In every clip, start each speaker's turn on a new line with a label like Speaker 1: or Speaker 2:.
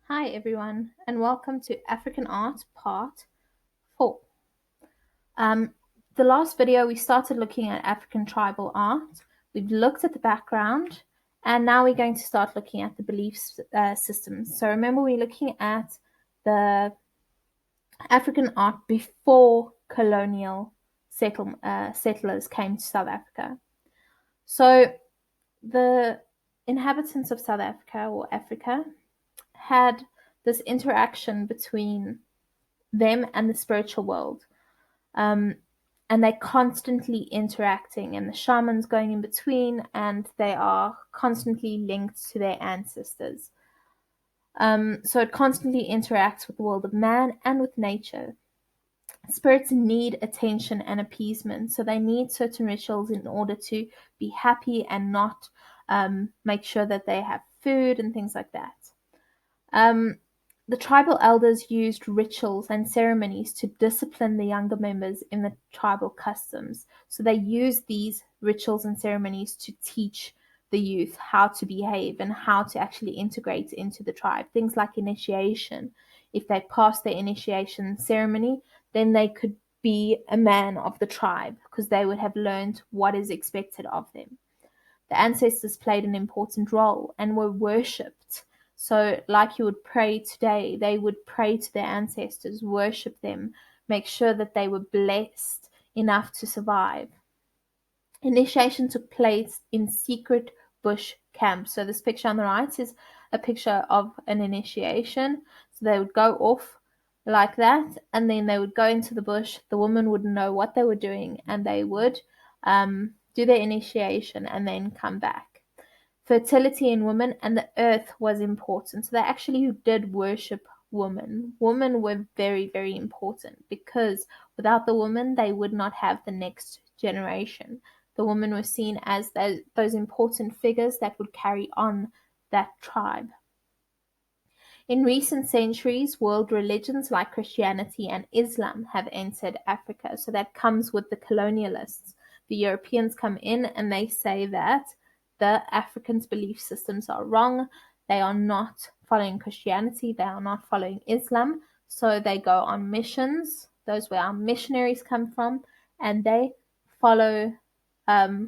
Speaker 1: Hi everyone, and welcome to African Art Part 4. Um, the last video we started looking at African tribal art. We've looked at the background, and now we're going to start looking at the belief systems. So remember, we're looking at the African art before colonial settlers came to South Africa. So the inhabitants of South Africa or Africa had this interaction between them and the spiritual world. Um, and they're constantly interacting, and the shamans going in between, and they are constantly linked to their ancestors. So it constantly interacts with the world of man and with nature. Spirits need attention and appeasement, so they need certain rituals in order to be happy and not make sure that they have food and things like that. Um, the tribal elders used rituals and ceremonies to discipline the younger members in the tribal customs. So they used these rituals and ceremonies to teach the youth how to behave and how to actually integrate into the tribe. Things like initiation. If they passed their initiation ceremony, then they could be a man of the tribe because they would have learned what is expected of them. The ancestors played an important role and were worshipped. So, like you would pray today, they would pray to their ancestors, worship them, make sure that they were blessed enough to survive. Initiation took place in secret bush camps. So, this picture on the right is a picture of an initiation. So, they would go off like that, and then they would go into the bush. The woman wouldn't know what they were doing, and they would do their initiation and then come back. Fertility in women and the earth was important. So they actually did worship women. Women were very, very important because without the woman, they would not have the next generation. The women were seen as those important figures that would carry on that tribe. In recent centuries, world religions like Christianity and Islam have entered Africa. So that comes with the colonialists. The Europeans come in and they say that the Africans' belief systems are wrong. They are not following Christianity. They are not following Islam. So they go on missions. Those where our missionaries come from. And they follow their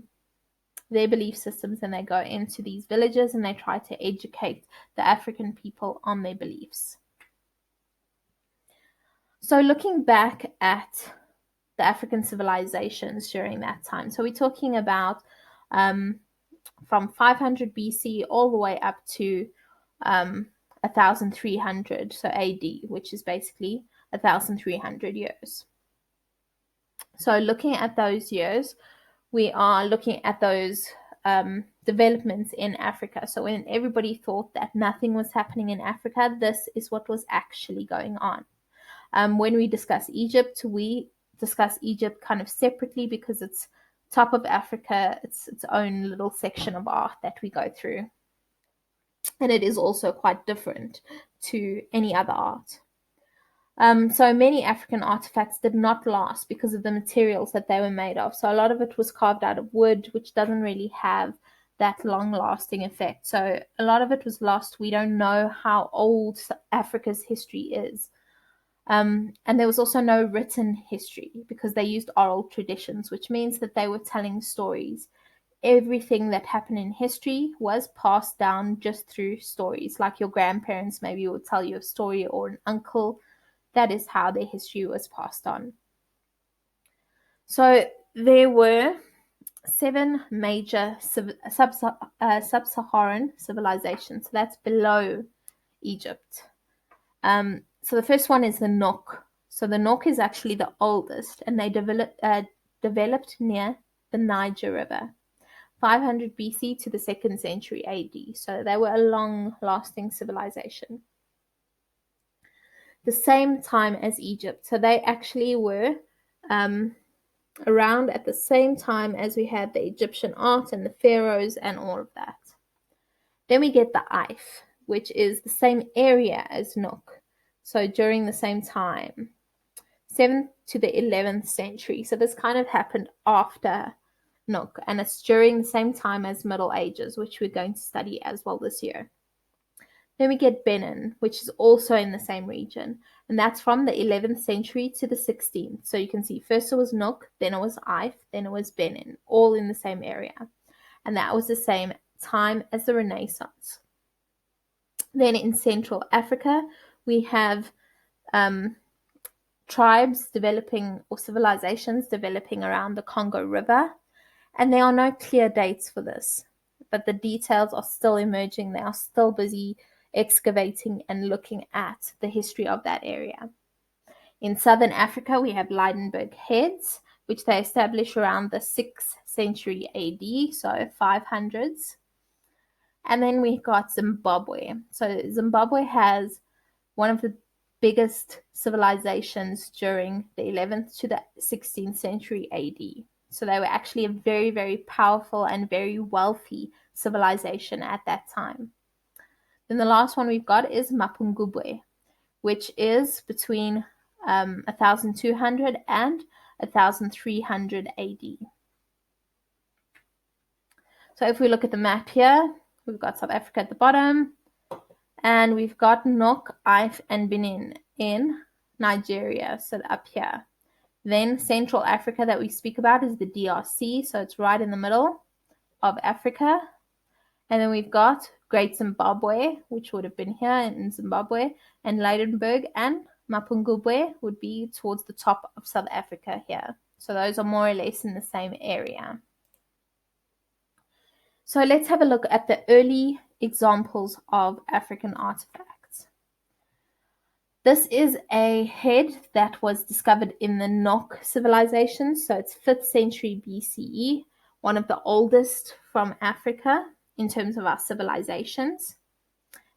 Speaker 1: belief systems, and they go into these villages and they try to educate the African people on their beliefs. So looking back at the African civilizations during that time, so we're talking about from 500 BC all the way up to 1300, so AD, which is basically 1300 years. So looking at those years, we are looking at those developments in Africa. So when everybody thought that nothing was happening in Africa, this is what was actually going on. When we discuss Egypt, we discuss Egypt kind of separately because it's top of Africa. It's its own little section of art that we go through. And it is also quite different to any other art. So many African artifacts did not last because of the materials that they were made of. So a lot of it was carved out of wood, which doesn't really have that long-lasting effect. So a lot of it was lost. We don't know how old Africa's history is. And there was also no written history because they used oral traditions, which means that they were telling stories. Everything that happened in history was passed down just through stories. Like your grandparents maybe would tell you a story, or an uncle. That is how their history was passed on. So there were 7 major sub-Saharan civilizations. So that's below Egypt. So the first one is the Nok. So the Nok is actually the oldest, and they developed near the Niger River, 500 BC to the 2nd century AD. So they were a long-lasting civilization. The same time as Egypt. So they actually were around at the same time as we had the Egyptian art and the pharaohs and all of that. Then we get the If, which is the same area as Nok. So during the same time, 7th to the 11th century. So this kind of happened after Nok, and it's during the same time as Middle Ages, which we're going to study as well this year. Then we get Benin, which is also in the same region. And that's from the 11th century to the 16th. So you can see first it was Nook, then it was Ife, then it was Benin, all in the same area. And that was the same time as the Renaissance. Then in Central Africa, we have tribes developing, or civilizations developing around the Congo River. And there are no clear dates for this, but the details are still emerging. They are still busy excavating and looking at the history of that area. In southern Africa, we have Lydenburg heads, which they established around the 6th century AD, so 500s. And then we got Zimbabwe. So Zimbabwe has one of the biggest civilizations during the 11th to the 16th century AD. So they were actually a very, very powerful and very wealthy civilization at that time. Then the last one we've got is Mapungubwe, which is between 1200 and 1300 AD. So if we look at the map here, we've got South Africa at the bottom, and we've got Nok, Ife, and Benin in Nigeria, so up here. Then Central Africa that we speak about is the DRC, so it's right in the middle of Africa. And then we've got Great Zimbabwe, which would have been here in Zimbabwe, and Lydenburg and Mapungubwe would be towards the top of South Africa here. So those are more or less in the same area. So let's have a look at the early examples of African artifacts. This is a head that was discovered in the Nok civilization, so it's 5th century BCE, one of the oldest from Africa in terms of our civilizations.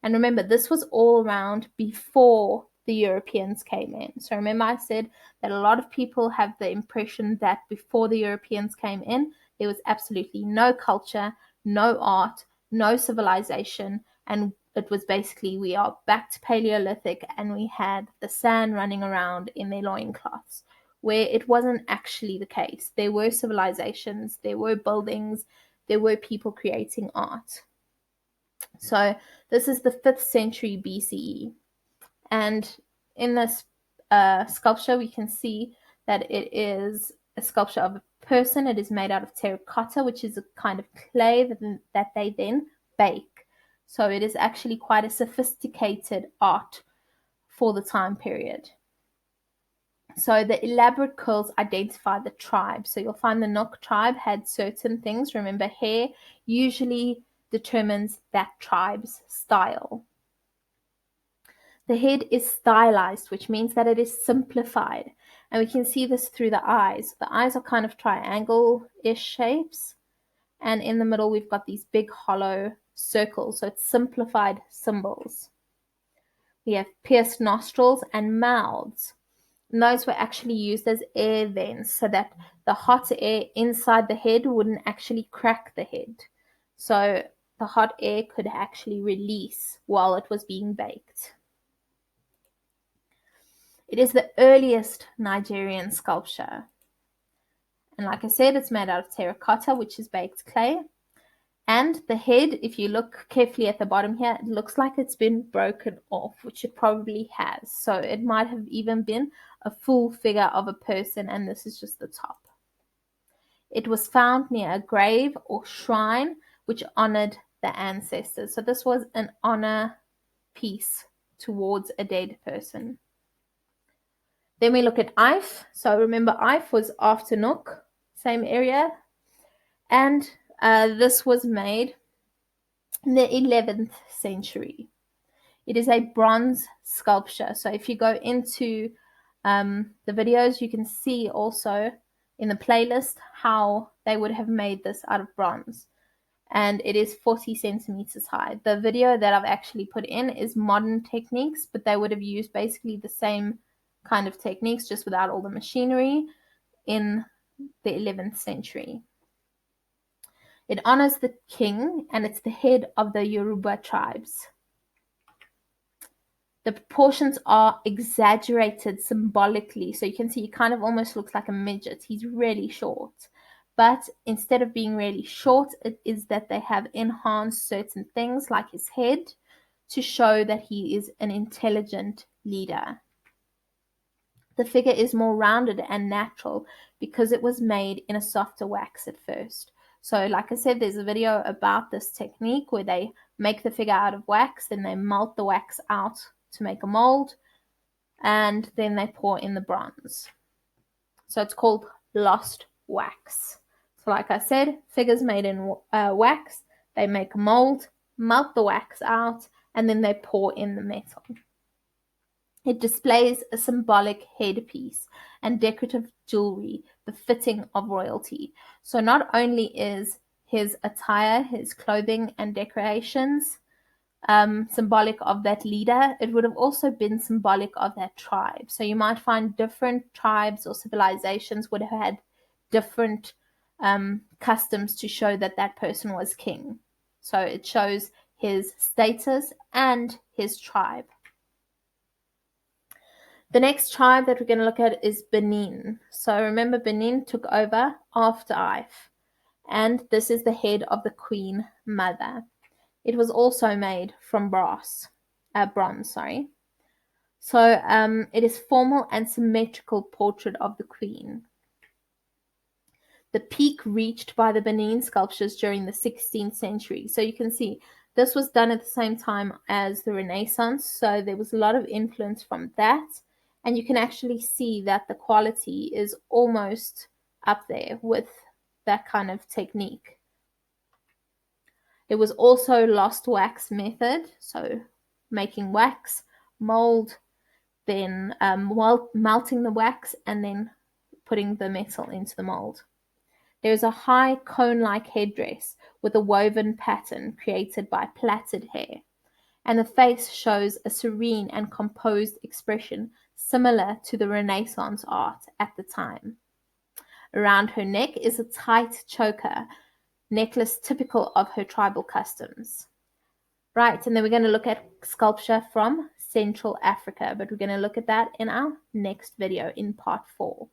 Speaker 1: And remember, this was all around before the Europeans came in. So remember I said that a lot of people have the impression that before the Europeans came in, there was absolutely no culture, no art, no civilization, and it was basically, we are back to Paleolithic and we had the sand running around in their loincloths, where it wasn't actually the case. There were civilizations, there were buildings, there were people creating art. So this is the 5th century BCE. And in this sculpture, we can see that it is a sculpture of a person. It is made out of terracotta, which is a kind of clay that they then bake. So it is actually quite a sophisticated art for the time period. So the elaborate curls identify the tribe. So you'll find the Nok tribe had certain things. Remember, hair usually determines that tribe's style. The head is stylized, which means that it is simplified. And we can see this through the eyes. The eyes are kind of triangle-ish shapes. And in the middle, we've got these big hollow circles. So it's simplified symbols. We have pierced nostrils and mouths. And those were actually used as air vents so that the hot air inside the head wouldn't actually crack the head. So the hot air could actually release while it was being baked. It is the earliest Nigerian sculpture. And like I said, it's made out of terracotta, which is baked clay. And the head, if you look carefully at the bottom here, it looks like it's been broken off, which it probably has. So it might have even been a full figure of a person, and this is just the top. It was found near a grave or shrine, which honored the ancestors. So this was an honor piece towards a dead person. Then we look at Ife. So remember, Ife was after Nook, same area. And this was made in the 11th century. It is a bronze sculpture. So if you go into the videos, you can see also in the playlist how they would have made this out of bronze. And it is 40 centimeters high. The video that I've actually put in is modern techniques, but they would have used basically the same kind of techniques, just without all the machinery, in the 11th century. It honors the king, and it's the head of the Yoruba tribes. The proportions are exaggerated symbolically, so you can see he kind of almost looks like a midget. He's really short. But instead of being really short, it is that they have enhanced certain things like his head to show that he is an intelligent leader. The figure is more rounded and natural because it was made in a softer wax at first. So like I said, there's a video about this technique where they make the figure out of wax, then they melt the wax out to make a mold, and then they pour in the bronze. So it's called lost wax. So like I said, figures made in wax, they make a mold, melt the wax out, and then they pour in the metal. It displays a symbolic headpiece and decorative jewelry befitting of royalty. So not only is his attire, his clothing and decorations symbolic of that leader, it would have also been symbolic of that tribe. So you might find different tribes or civilizations would have had different customs to show that that person was king. So it shows his status and his tribe. The next tribe that we're going to look at is Benin. So remember, Benin took over after Ife, and this is the head of the Queen Mother. It was also made from bronze. So it is formal and symmetrical portrait of the Queen. The peak reached by the Benin sculptures during the 16th century. So you can see this was done at the same time as the Renaissance. So there was a lot of influence from that. And you can actually see that the quality is almost up there with that kind of technique. It was also lost wax method, so making wax, mold, then melting the wax, and then putting the metal into the mold. There is a high cone-like headdress with a woven pattern created by plaited hair, and the face shows a serene and composed expression similar to the Renaissance art at the time. Around her neck is a tight choker necklace typical of her tribal customs. Right, and then we're going to look at sculpture from Central Africa, but we're going to look at that in our next video in part 4.